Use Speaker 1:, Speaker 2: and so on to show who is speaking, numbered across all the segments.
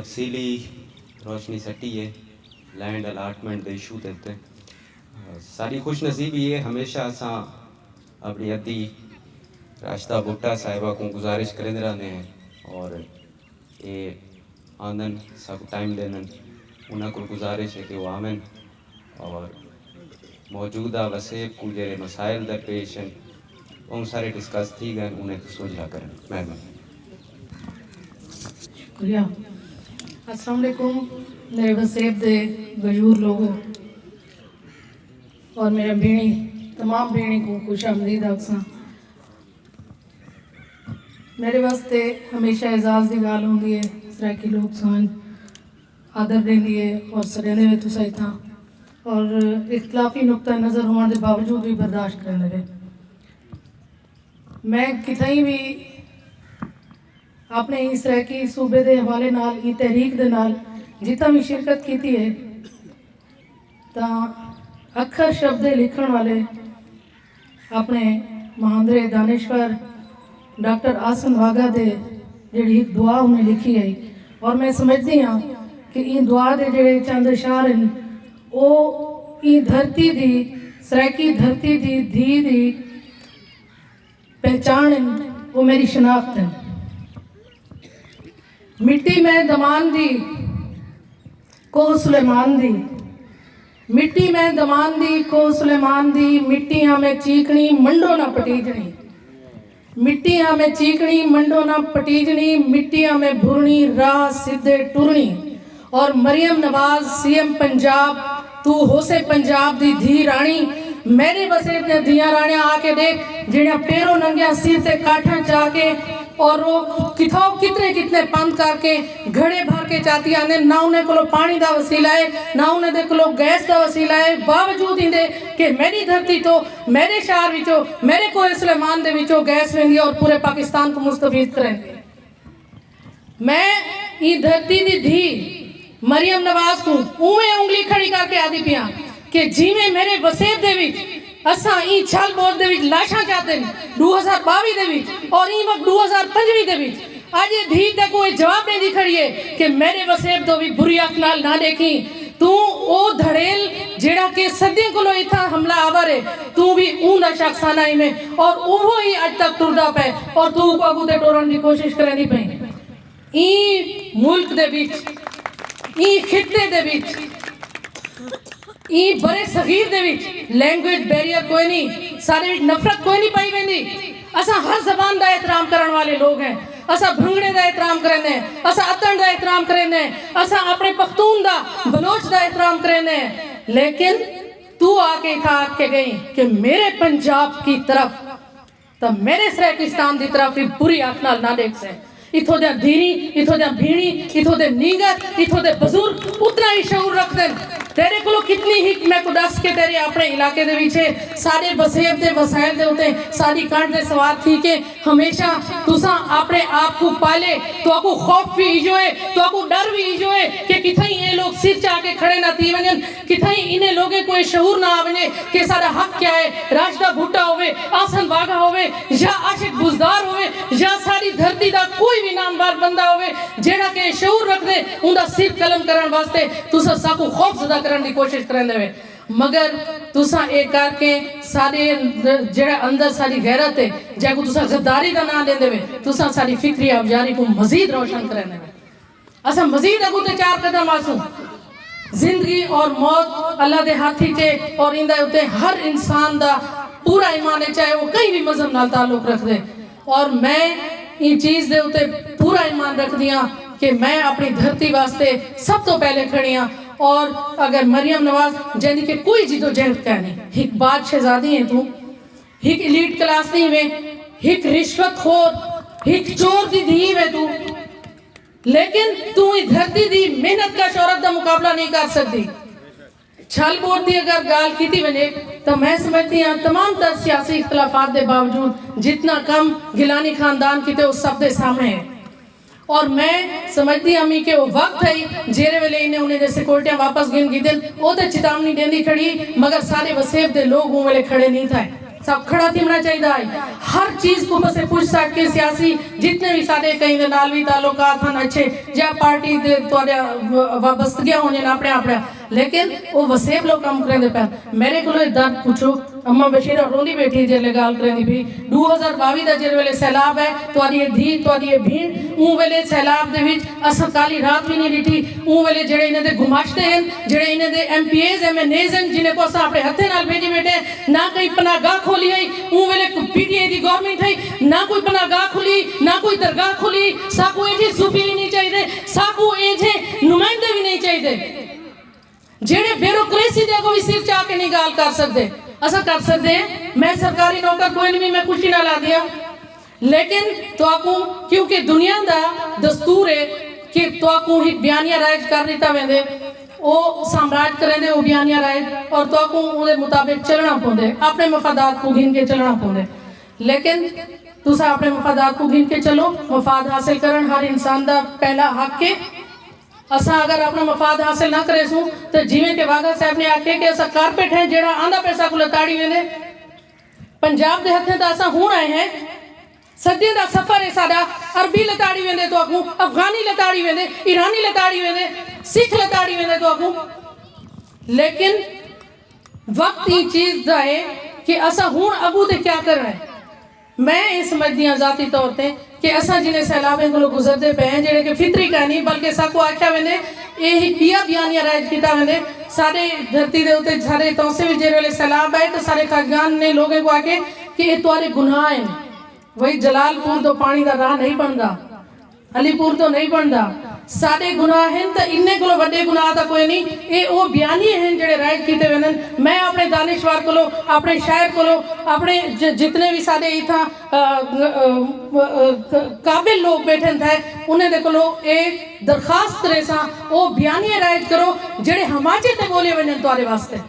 Speaker 1: तफसीली रोशनी सटी है लैंड अलाटमेंट के इशू के उत्ते सारी खुश नसीबी है हमेशा असा अपनी अद्धी राश्ता भुट्टा साहिबा को गुजारिश करें रहने हैं और ये आंदन सब टाइम देन उन्हें को गुजारिश है कि वो आवन और मौजूदा वसेब को जे मसाइल दरपेश हैं उन सारे डिस्कस थी गए उन्हें सोचना करें मेहरबानी।
Speaker 2: शुक्रिया। अस्सलाम वालेकुम मेरे वसेब दे गजूर लोगों और मेरे भीणी तमाम भीणी को खुश आमदीद आखसा। मेरे वास्ते हमेशा एजाज की गाल होंगी है सराकी लोग सान आदर देंदी है और सरेंदे में तुसा इतना और इख्तलाफी नुक्ता नज़र होने के बावजूद भी बर्दाश्त करने दे। मैं कितई भी अपने इस रैकी सूबे के हवाले नाल ई तहरीक दे नाल जितना भी शिरकत की है तो अखर शब्द लिखण वाले अपने महांदरे दानिश्वर डॉक्टर आसन वाघा दे जी दुआ उन्हें लिखी है और मैं समझती हाँ कि इन दुआ के जोड़े चंद अशार हैं वो धरती की सराकी धरती की धी की पहचान है वो मेरी शनाख्त है। मिट्टी में दमान दी को सुलेमान दी मिट्टी में दमान दी को सुलेमान दी मिट्टियां में चीकनी मंडो ना पटीजनी मिट्टियां में चीकनी मंडो ना पटीजनी मिट्टियां में भुरनी राह सीधे टुरनी और मरियम नवाज सीएम पंजाब तू होसे पंजाब दी धी रानी मेरे वसेब ने धिया राणिया आके देख जिन्हें पैरों नंगिया सिर ते काठा चाके और वो कितने कितने पंद करके घड़े भर के चातिया ने ना उन्हें को पानी का वसीला है ना उन्हें दे को गैस का वसीला है बावजूद इंदे कि मेरी धरती तो मेरे शहर विचो मेरे कोई सुलेमान दे विचो गैस वेंदी और पूरे पाकिस्तान को मुस्तफीद करेंगे। मैं ये धरती दी धी मरियम नवाज को उवें उंगली खड़ी करके आदि पिया कि जिवें मेरे वसेब दे विच असा ई छल बोर्ड दे विच लाशा चाहते 2022 दे विच और ई वक्त 2025 दे विच आज ये धी तक कोई जवाब नहीं दी खड़ी है कि मेरे वसेब तो भी बुरी अख नाल ना देखी तू ओ धड़ेल जेड़ा के सदियों को इतना हमला आवर है तू भी ऊंदा शख्साना में और वो ही आज तक टुरदा पे और तू को अगू ते टोरन की कोशिश करेंदी पे ई मुल्क दे विच ई खित्ते दे विच ई बड़े सगीर दे विच लैंग्वेज बैरियर कोई नहीं सारे विच नफरत कोई नहीं पाई वेंदी। असा हर जबान का एहतराम करने वाले लोग हैं असा भंगड़े का एहतराम करेंगे असा अतन का एहतराम करेंगे असा अपने पख्तून का बलोच का एहतराम करेंगे लेकिन तू आके था के गई कि मेरे पंजाब की तरफ तो मेरे सराकिस्तान की तरफ भी बुरी आँख नाल ना देख से इथों दे धीरी इथों दे भीणी इथों दे नींगर इथों दे बुजुर्ग उतना ही शऊर रख दें तेरे को कितनी ही मैं को दस के तेरे अपने इलाके दे विचे सारे वसेब दे वसाइल दे उते सारी कांड दे सवार थी के हमेशा तुसा अपने आप को पाले तो आपको खौफ भी इजोए तो आपको डर भी इजोए कि किथई ये लोग सिर चाके खड़े ना थी वजन किथई इन्हें लोगे कोई शऊर ना आवे कि सारा हक क्या है राष्ट्र भुट्टा होवे आसन वाघा होवे या आशिक बुजदार होवे या सारी धरती दा कोई भी नामदार बंदा होवे जेड़ा के शऊर रख दे उनका सिर कलम करन वास्ते तुसा साकू खौफ ज़दा करने की कोशिश करेंदे वे मगर तुसा एक करके सारे जेड़ा अंदर सारी गैरत है जैको तुसा गद्दारी का नाम देंदे वे तुसा सारी फिक्री अफजारी को मजीद रोशन करेंदे वे असा मजीद अगू ते चार कदम आसू जिंदगी और मौत अल्लाह दे हाथी चे और इंदा उते हर इंसान दा पूरा ईमान है चाहे वो कहीं भी मजहब नाल ताल्लुक रख दे और मैं ये चीज़ दे उते पूरा ईमान रख दिया कि मैं अपनी धरती वास्ते सब तो पहले खड़ी हाँ और अगर मरियम नवाज जैनी के कोई जिदोजहद क्या नहीं एक बात शहजादी है तू एक इलीट क्लास नहीं में एक रिश्वत खोर एक चोर दी धी है तू लेकिन तू इस धरती दी मेहनत का शौहरत का मुकाबला नहीं कर सकती छल बोर्ड दी अगर गाल की वने तो मैं समझती हाँ तमाम तर सियासी इख्तलाफात के बावजूद जितना कम गिलानी खानदान की उस सब के सामने है और मैं समझती अम्मी के वो वक्त है जेरे वेले इन्हें उन्हें जैसे कोर्टियां वापस गिन गिदन वो तो चेतावनी देनी खड़ी मगर सारे वसेब दे लोग वो वेले खड़े नहीं थे सब खड़ा थीमना चाहिए है। हर चीज़ को बस पूछ सक के सियासी जितने भी सारे कहीं दे नाल भी ताल्लुकात हैं अच्छे या पार्टी दे तोड़े वाबस्तगियां होने अपने अपने, लेकिन वो वसेब लोग काम करेंगे पे मेरे को दर्द पूछो अम्मा बशीरा रोंदी बैठी जेले गाल करेंदी भी 2022 दा जेरे वेले सैलाब है तोड़ी ये धी तोड़ी ये भीड़ ऊ वेले सैलाब दे विच असा काली रात भी नहीं डिठी ऊ वेले जेड़े इने दे गुमाश्ते हैं जेड़े इने दे एमपीएस एमएनएस हैं जिन्हें को असा अपने हथे नाल भेजी बैठे ना कहीं पनागाह खोली है ऊ वेले पीटीआई दी गवर्नमेंट है ना कोई पनागाह खुली ना कोई दरगाह खुली साकू एजे सूफी भी नहीं चाहिए साकू एजे नुमाइंदे भी नहीं चाहिए जेड़े ब्यूरोक्रेसी दे को भी सिर चा के नहीं गाल कर सकते ऐसा कर सकते हैं। मैं सरकारी नौकर कोई नहीं मैं खुशी ना ला दिया लेकिन तो आपको क्योंकि दुनिया दा दस्तूर है कि तो आपको ही बयानिया राज कर देता वेंदे वो साम्राज्य करेंदे वो बयानिया राज और तो आपको उनके मुताबिक चलना पौंदे अपने मफादात को गिन के चलना पौंदे लेकिन तुसा अपने मफादात को गिन के चलो मफाद हासिल करन हर इंसान दा पहला हक है। असा अगर अपना मफाद हासिल ना करे सूं तो जिवें के वाघा साहब ने आखे कि असा कारपेट है जेड़ा आंधा पैसा को लताड़ी वेंदे पंजाब दे हथे दा असा हुण आए हैं सदियों दा सफर है साडा अरबी लताड़ी वेंदे तो अगू अफगानी लताड़ी वेंदे ईरानी लताड़ी वेंदे सिख लताड़ी वेंदे तो अगू लेकिन वक्त ये चीज दा है कि असा हुण अगू ते क्या करना है। मैं ये समझदी हां जाती तौर पे कि असा जिन्हें सैलाबे को गुजरते पे हैं जेड़े कि फितरी का नहीं बल्कि साकू आख्या वेंदे यही पिया बयानिया राज किता वेंदे सारे धरती दे उते सारे तौसे भी जेरे वाले सैलाब आए तो सारे खागान ने लोगों को आके कि ये तुम्हारे गुनाह हैं वही जलालपुर तो पानी का राह नहीं बनता अलीपुर तो नहीं बनता सारे गुनाह हैं तो इन्ने को बड़े गुनाह तो कोई नहीं ये वो बयानी हैं जेड़े राइट किते वेंदन। मैं अपने दानिशवार को अपने शायर को अपने जितने भी सारे इथा काबिल लोग बैठे थे उन्हें देखो एक दरखास्त करे सा वो बयानी राइट करो जेड़े हमाचे ते बोले वेंदन तुम्हारे वास्ते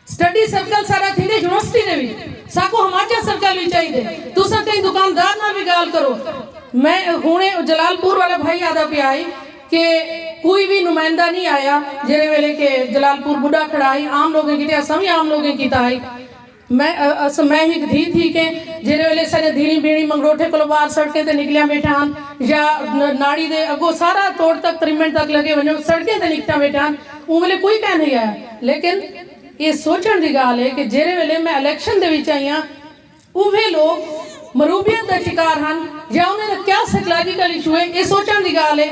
Speaker 2: स्टडी सर्कल सारा थी यूनिवर्सिटी ने भी साको हमाचा सर्कल भी चाहिए तुसा कहीं दुकानदार ना भी गाल करो। मैं हुणे जलालपुर वाले भाई आदा पे आई कि कोई भी नुमाइंदा नहीं आया जेरे वेले के जलालपुर बुढ़ा खड़ाई आम लोगों की असा भी आम लोगों की ताई मैं ही धी थी के जेरे वेले सारे धीरी बीड़ी मंगरोठे को बाहर सड़कें ते निकलिया बैठा हन या नाड़ी दे अगो सारा तोड़ तक त्रिमिनट तक लगे वजो सड़कें ते निकता बैठा हन उ वेले कोई कह नहीं आया लेकिन ये सोचण दी गाल है कि जेरे वेले मैं इलेक्शन दे विच आई हां उहे लोग मरूबियत का शिकार हैं या उन्हें क्या साइकोलॉजिकल इशू है ये सोचने की गाल है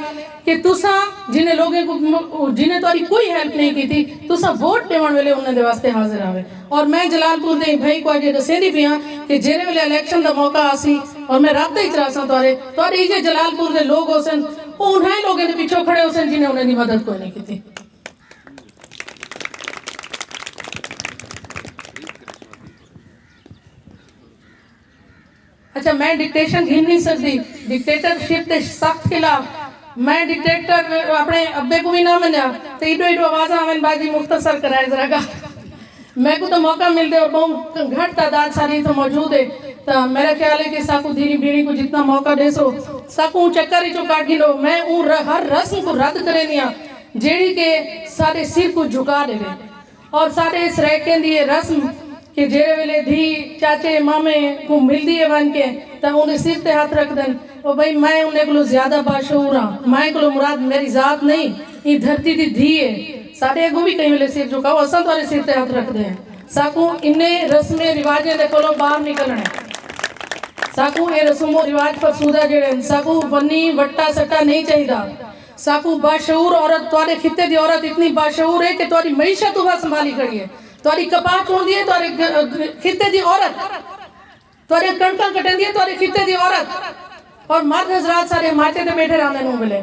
Speaker 2: कि तुसा जिन्हें लोगों को जिन्हें तुम्हारी कोई हेल्प नहीं की थी तुसा वोट देवन वेले उन्हें वास्ते हाजिर आवे। और मैं जलालपुर दे भाई को अज दसेंदी पी हाँ कि जेरे वेले इलेक्शन का मौका आसी और मैं रात ही चरासा तुआरे ये जलालपुर के लोग होसन वो उन्हें लोगों के पिछो खड़े होसन जिन्हें उन्हें मदद कोई नहीं की थी। अच्छा मैं डिक्टेशन घिन नहीं सकती डिक्टेटरशिप के सख्त खिलाफ मैं डिक्टेटर अपने अब्बे को भी ना मना तो इडो इडो आवाज आवन बाजी मुख्तसर कराए जरा का मैं को तो मौका मिलते और बहुत घट तादाद सारी तो मौजूद है तो मेरा ख्याल है कि साकू धीरी भीड़ी को जितना मौका दे सो साकू चक्कर ही चो काट गिनो मैं हर रस्म को रद्द करे दिया जेड़ी के सारे सिर को झुका दे और सारे इस रैके दी रस्म कि जेरे वेले धी चाचे मामे को मिलदी है वन के तो उन्हें सिर ते हाथ रख देन और भाई मैं उन्हें को ज्यादा बाशऊर हाँ मैं को मुराद मेरी जात नहीं ये धरती दी धी है साढ़े अगू भी कहीं वेले सिर झुकाओ असा तुम्हारे सिर ते हाथ रख दे साकू इन्हें रस्में रिवाजें देखो बाहर निकलने साकू ये रस्मों रिवाज पर सूदा जेड़े साकू बन्नी वट्टा सट्टा नहीं चाहिए साकू बाशऊर औरत तुम्हारे खिते दी औरत इतनी बाशऊर है कि तुम्हारी मईशत वह संभाली खड़ी है तुम्हारी कपाह छोड़दी है तुम्हारे खिते दी औरत तुम्हारे कणका कटंदी है तुम्हारे खिते दी औरत और मर्द हजरात सारे माचे ते बैठे रहंदे नु मिले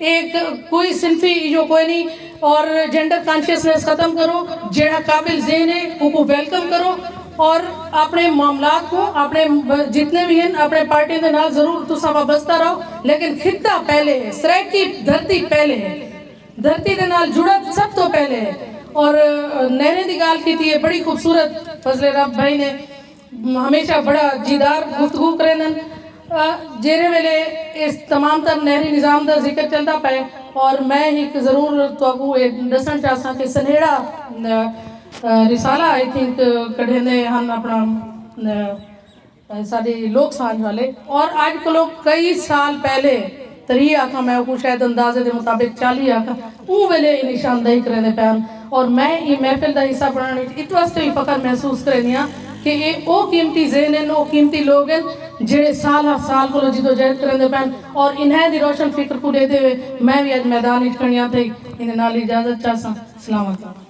Speaker 2: एक कोई सिंफी जो कोई नहीं और जेंडर कॉन्शियसनेस खत्म करो जेड़ा काबिल ज़हन है उनको वेलकम करो और अपने मामलात को अपने जितने भी हैं अपने पार्टी के नाल जरूर तुसा वाबस्ता रहो लेकिन खिता पहले है सराय की धरती पहले है धरती के नाल जुड़त सब तो पहले है। और नहरें की गाल की थी है बड़ी खूबसूरत फजले रब भाई ने हमेशा बड़ा जीदार गुफ्तगू करें जेरे वेले इस तमाम तर नहरी निज़ाम का जिक्र चलता पे और मैं एक ज़रूर तो दसन चाहसा कि सनेड़ा रिसाला आई थिंक कढ़े हम अपना साड़ी लोक सांझ वाले और आज को लोग कई साल पहले 3 आखा मैं को शायद अंदाजे के मुताबिक 40 आखा वो वेले निशानदेही करेंदे पैन और मैं ये महफिल का हिस्सा बनने इत वास्ते भी फखर महसूस करनी कि ये वो कीमती ज़हन हैं वो कीमती लोग हैं जेड़े साल हर साल को जिदोजहद करेंदे पैन और इन्हें दी रोशन फिक्र को देते हुए मैं भी आज मैदान खड़िया थे इन्हें नाल इजाजत चाहसा। सलामत।